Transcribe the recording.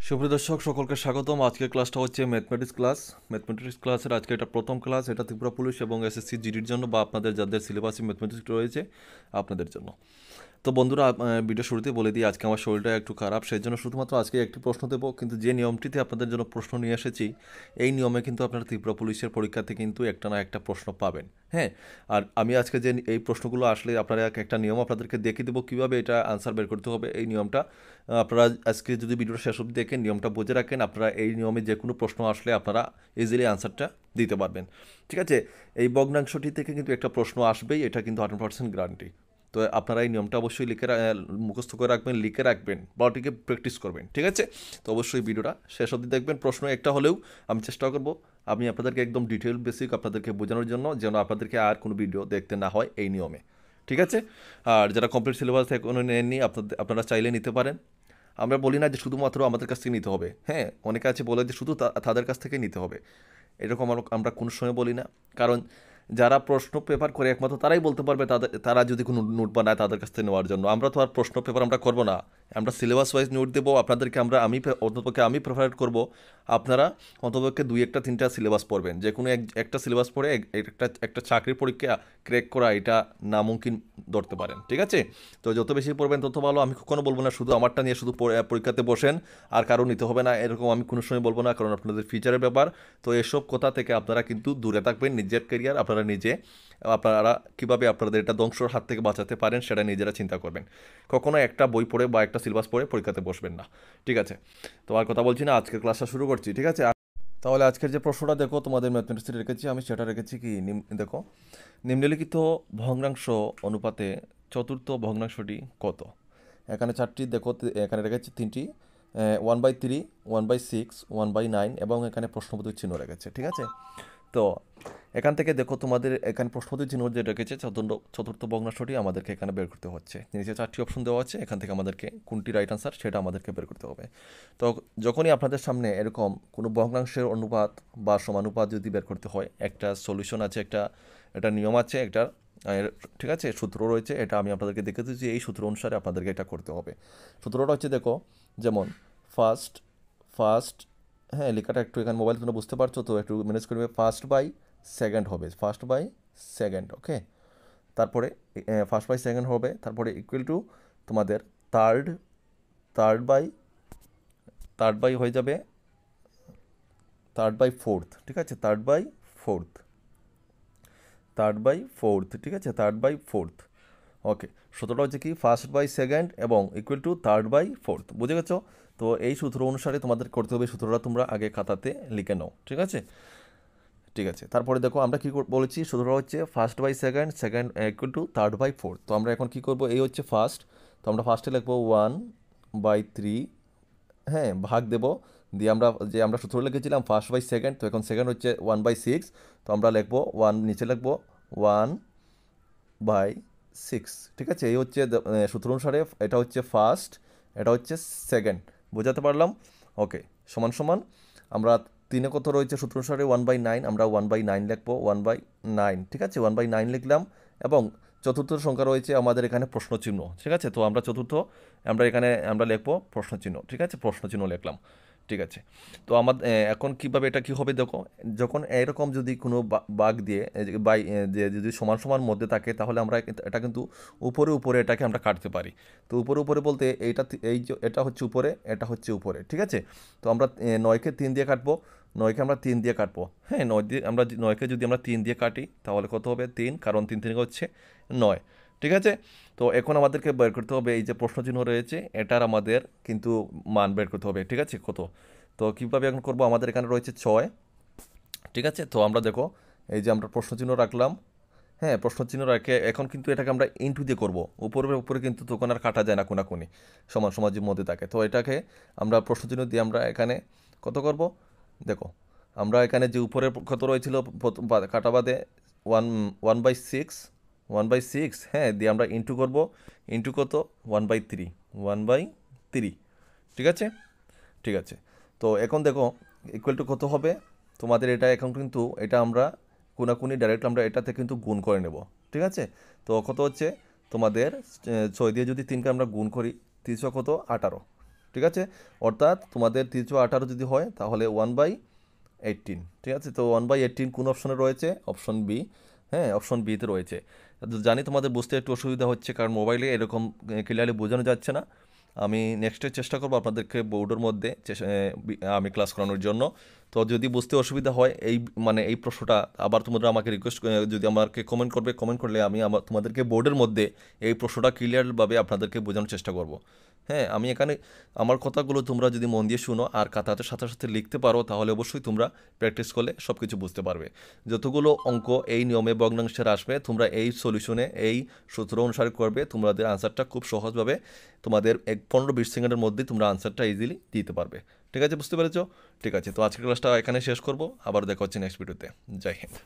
সুপ্রিয় দর্শক সকলকে স্বাগতম। আজকের ক্লাসটা হচ্ছে ম্যাথমেটিক্স ক্লাসের আজকে এটা প্রথম ক্লাস। এটা ত্রিপুরা পুলিশ এবং এসএসসি জিডির জন্য বা আপনাদের যাদের সিলেবাসে ম্যাথমেটিক্স রয়েছে আপনাদের জন্য। তো বন্ধুরা, ভিডিও শুরুতে বলে দিই আজকে আমার শরীরটা একটু খারাপ, সেই জন্য শুধুমাত্র আজকে একটি প্রশ্ন দেবো, কিন্তু যে নিয়মটিতে আপনাদের জন্য প্রশ্ন নিয়ে এসেছি এই নিয়মে কিন্তু আপনারা ত্রিপুরা পুলিশের পরীক্ষাতে কিন্তু একটা না একটা প্রশ্ন পাবেন। হ্যাঁ, আর আমি আজকে যে এই প্রশ্নগুলো আসলে আপনারা একটা নিয়ম আপনাদেরকে দেখিয়ে দেবো কীভাবে এটা আনসার বের করতে হবে। এই নিয়মটা আপনারা আজকে যদি ভিডিওটা শেষ অবধি দেখেন, নিয়মটা বুঝে রাখেন, আপনারা এই নিয়মে যে কোনো প্রশ্ন আসলে আপনারা ইজিলি আনসারটা দিতে পারবেন। ঠিক আছে, এই ভগ্নাংশটি থেকে কিন্তু একটা প্রশ্ন আসবেই, এটা কিন্তু 100% গ্যারান্টি। তো আপনারা এই নিয়মটা অবশ্যই মুখস্থ করে রাখবেন, লিখে রাখবেন বা ওটিকে প্র্যাকটিস করবেন। ঠিক আছে, তো অবশ্যই ভিডিওটা শেষ অবধি দেখবেন। প্রশ্ন একটা হলেও আমি চেষ্টা করব আমি আপনাদেরকে একদম ডিটেল বেসিক আপনাদেরকে বোঝানোর জন্য, যেন আপনাদেরকে আর কোনো ভিডিও দেখতে না হয় এই নিয়মে। ঠিক আছে, আর যারা কমপ্লিট সিলেবাস এখনো নেননি আপনারা চাইলে নিতে পারেন। আমরা বলি না যে শুধুমাত্র আমাদের কাছ থেকে নিতে হবে। হ্যাঁ, অনেকে আছে বলে যে শুধু তাদের কাছ থেকে নিতে হবে, এরকম আমরা কোনো সময় বলি না। কারণ যারা প্রশ্ন পেপার করে একমাত্র তারাই বলতে পারবে তারা যদি কোনো নোট বানায় তাদের কাছ থেকে নেওয়ার জন্য। আমরা তো আর প্রশ্ন পেপার আমরা করবো না, আমরা সিলেবাস ওয়াইজ নোট দেবো আপনাদেরকে। অন্ততপক্ষে আমি প্রেফার করব আপনারা অন্ততপক্ষে 2-3টা সিলেবাস পড়বেন। যে কোনো একটা সিলেবাস পড়ে একটা চাকরির পরীক্ষা ক্র্যাক করা এটা নামুমকিন ধরতে পারেন। ঠিক আছে, তো যত বেশি পড়বেন তত ভালো। আমি কখনো বলবো না শুধু আমারটা নিয়ে শুধু পরীক্ষাতে বসেন আর কারো নিতে হবে না, এরকম আমি কোনো সময় বলবো না, কারণ আপনাদের ফিউচারের ব্যাপার। তো এসব কথা থেকে আপনারা কিন্তু দূরে থাকবেন। নিজের ক্যারিয়ার আপনারা কীভাবে আপনাদের এটা ধ্বংসর হাত থেকে বাঁচাতে পারেন সেটা নিজেরা চিন্তা করবেন। কখনো একটা বই পড়ে বা একটা সিলেবাস পড়ে পরীক্ষাতে বসবেন না। ঠিক আছে, তো আর কথা বলছি না, আজকের ক্লাসটা শুরু করছি। ঠিক আছে, তাহলে আজকের যে প্রশ্নটা দেখো তোমাদের ম্যাথমেটিক্সে রেখেছি, আমি সেটা রেখেছি কি দেখো, নিম্নলিখিত ভগ্নাংশ অনুপাতে চতুর্থ ভগ্নাংশটি কত? এখানে চারটি দেখো, এখানে রেখেছি তিনটি, 1/3, 1/6, 1/9 এবং এখানে প্রশ্নবোধক চিহ্ন রেখেছে। ঠিক আছে, তো এখান থেকে দেখো তোমাদের এখানে প্রশ্নবোধক চিহ্ন যে রেখেছে চতুর্থ ভগ্নাংশটি আমাদেরকে এখানে বের করতে হচ্ছে। নিচে চারটি অপশন দেওয়া আছে, এখান থেকে আমাদেরকে কোনটি রাইট আনসার সেটা আমাদেরকে বের করতে হবে। তো যখনই আপনাদের সামনে এরকম কোনো ভগ্নাংশের অনুপাত বা সমানুপাত যদি বের করতে হয়, একটা সলিউশন আছে, একটা নিয়ম আছে, ঠিক আছে, সূত্র রয়েছে। এটা আমি আপনাদেরকে দেখে দিচ্ছি, এই সূত্র অনুসারে আপনাদেরকে এটা করতে হবে। সূত্রটা হচ্ছে দেখো, যেমন ফার্স্ট ফার্স্ট হ্যাঁ, লেখাটা একটু এখানে মোবাইল তোমরা বুঝতে পারছো তো, একটু ম্যানেজ করবে। ফার্স্ট বাই সেকেন্ড হবে, ফার্স্ট বাই সেকেন্ড। ওকে, তারপরে ফার্স্ট বাই সেকেন্ড হবে, তারপরে ইকুয়াল টু তোমাদের third third by third by হয়ে যাবে থার্ড বাই ফোর্থ। ঠিক আছে, থার্ড বাই ফোর্থ, ঠিক আছে, থার্ড বাই ফোর্থ। ওকে, সূত্রটা হচ্ছে কি ফার্স্ট বাই সেকেন্ড এবং equal to third by fourth. বুঝে গেছো? তো এই সূত্র অনুসারে তোমাদের করতে হবে। সূত্রটা তোমরা আগে খাতাতে লিখে নাও। ঠিক আছে, ঠিক আছে, তারপরে দেখো আমরা কী বলেছি, সূত্রটা হচ্ছে first by second, second equal to third by fourth. তো আমরা এখন কী করবো, এই হচ্ছে ফার্স্ট, তো আমরা ফার্স্টে লিখবো 1/3, হ্যাঁ, ভাগ দেবো দিয়ে আমরা সূত্র লিখেছিলাম ফার্স্ট বাই সেকেন্ড, তো এখন সেকেন্ড হচ্ছে 1/6, তো আমরা লিখবো নিচে লিখবো 1/6। ঠিক আছে, এই হচ্ছে সূত্র অনুসারে এটা হচ্ছে ফার্স্ট, এটা হচ্ছে সেকেন্ড। বোঝাতে পারলাম? ওকে, সমান সমান আমরা তিনে কত রয়েছে সূত্র অনুসারে 1/9, আমরা 1/9 লিখবো, 1/9। ঠিক আছে, 1/9 লিখলাম এবং চতুর্থ সংখ্যা রয়েছে আমাদের এখানে প্রশ্নচিহ্ন। ঠিক আছে, তো আমরা লিখবো প্রশ্নচিহ্ন। ঠিক আছে, প্রশ্নচিহ্ন লিখলাম। ঠিক আছে, তো এখন কীভাবে এটা কী হবে দেখো, যখন এরকম যদি কোনো বাঘ দিয়ে যদি সমান সমান মধ্যে থাকে, তাহলে আমরা এটা কিন্তু উপরে উপরে এটাকে আমরা কাটতে পারি। তো উপরে উপরে বলতে এটা হচ্ছে উপরে, এটা হচ্ছে উপরে। ঠিক আছে, তো আমরা 9কে 3 দিয়ে কাটবো, 9কে আমরা 3 দিয়ে কাটবো। হ্যাঁ, 9কে যদি আমরা 3 দিয়ে কাটি তাহলে কত হবে? 3, কারণ 3 হচ্ছে 9। ঠিক আছে, তো এখন আমাদেরকে বের করতে হবে এই যে প্রশ্নচিহ্ন রয়েছে এটার আমাদের কিন্তু মান বের করতে হবে। ঠিক আছে, কত? তো কীভাবে এখন করবো, আমাদের এখানে রয়েছে 6। ঠিক আছে, তো আমরা দেখো এই যে আমরা প্রশ্নচিহ্ন রাখলাম। হ্যাঁ, প্রশ্নচিহ্ন রাখে এখন কিন্তু এটাকে আমরা ইনটু দিয়ে করবো। উপরে উপরে কিন্তু তখন আর কাটা যায় না, কোনাকুনি সমান সমাজের মধ্যে থাকে। তো এটাকে আমরা প্রশ্নচিহ্ন দিয়ে আমরা এখানে কত করব দেখো, আমরা এখানে যে উপরে কত রয়েছিল কাটা বাদে 1/6, 1/6, হ্যাঁ, দিয়ে আমরা ইনটু করব। ইনটু কত? 1/3, 1/3। ঠিক আছে, ঠিক আছে, তো এখন দেখো ইকুয়াল টু কত হবে তোমাদের এটা। এখন কিন্তু এটা আমরা কোনাকুনি ডাইরেক্ট আমরা এটাতে কিন্তু গুণ করে নেব। ঠিক আছে, তো কত হচ্ছে তোমাদের 6 দিয়ে যদি 3কে আমরা গুণ করি, 300 কত? 18। ঠিক আছে, অর্থাৎ তোমাদের 318 যদি হয় তাহলে 1/18, ঠিক আছে। তো 1/18 কোন অপশনে রয়েছে? Option B. হ্যাঁ, অপশন বিতে রয়েছে। তো জানি তোমাদের বুঝতে একটু অসুবিধা হচ্ছে, কারণ মোবাইলে এরকম ক্লিয়ারলি বোঝানো যাচ্ছে না। আমি নেক্সটে চেষ্টা করবো আপনাদেরকে বোর্ডের মধ্যে আমি ক্লাস করানোর জন্য। তো যদি বুঝতে অসুবিধা হয় এই প্রশ্নটা আবার তোমরা আমাকে রিকোয়েস্ট, যদি আমাকে কমেন্ট করবে, কমেন্ট করলে আমি তোমাদেরকে বোর্ডের মধ্যে এই প্রশ্নটা ক্লিয়ারভাবে আপনাদেরকে বোঝানোর চেষ্টা করব। হ্যাঁ, আমি এখানে আমার কথাগুলো তোমরা যদি মন দিয়ে শুনো আর খাতাতে সাথে সাথে লিখতে পারো, তাহলে অবশ্যই তোমরা প্র্যাকটিস করলে সব কিছু বুঝতে পারবে। যতগুলো অঙ্ক এই নিয়মে ভগ্নাংশের আসবে, তোমরা এই সলিউশনে এই সূত্র অনুসারে করবে, তোমাদের আনসারটা খুব সহজভাবে তোমাদের 15-20 সেকেন্ডের মধ্যেই তোমরা আনসারটা ইজিলি দিতে পারবে। ঠিক আছে, বুঝতে পেরেছো? ঠিক আছে, তো আজকের ক্লাসটা এখানে শেষ করবো, আবার দেখা হচ্ছে নেক্সট ভিডিওতে। জয় হিন্দ।